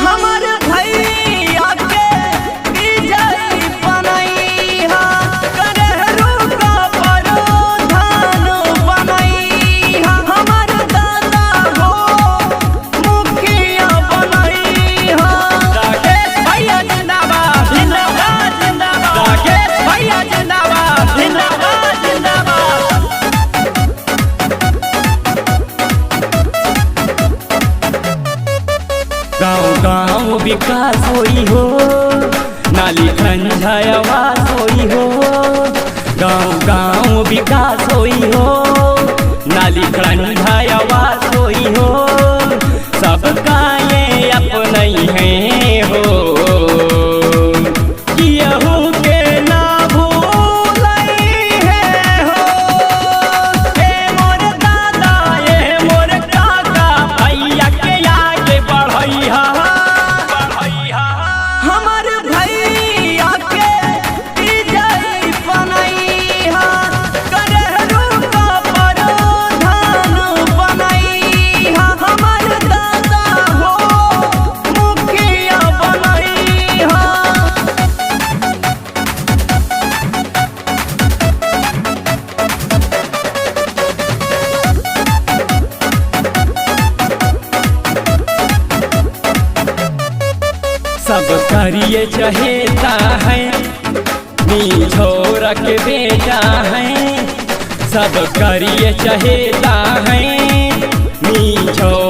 हमर भैया के विजयी बनैहा करहरू का प्रधान बनैहा हमर दादा हो मुखिया बनैहा। राकेश भैया जिंदाबाद जिंदाबाद जिंदाबाद राकेश भैया जिंदाबाद जिंदाबाद जिंदाबाद। गाँव गाँव विकास होई हो नाली खंझावास होई हो। गाँव गाँव विकास होई हो नाली खंझावास होई हो। सबका ये अपना ही है हो केहू के ना भूलई है हो। ए मोर दादा ए मोर काका भैया के आगे बढ़ैहा हमर भैया के विजयी बनैहा करहरू का प्रधान बनैहा हमर दादा हो मुखिया बनैहा। सब करिए चहेता है नी छोरा के बेटा है। सब करिए चहेता है नी छोरा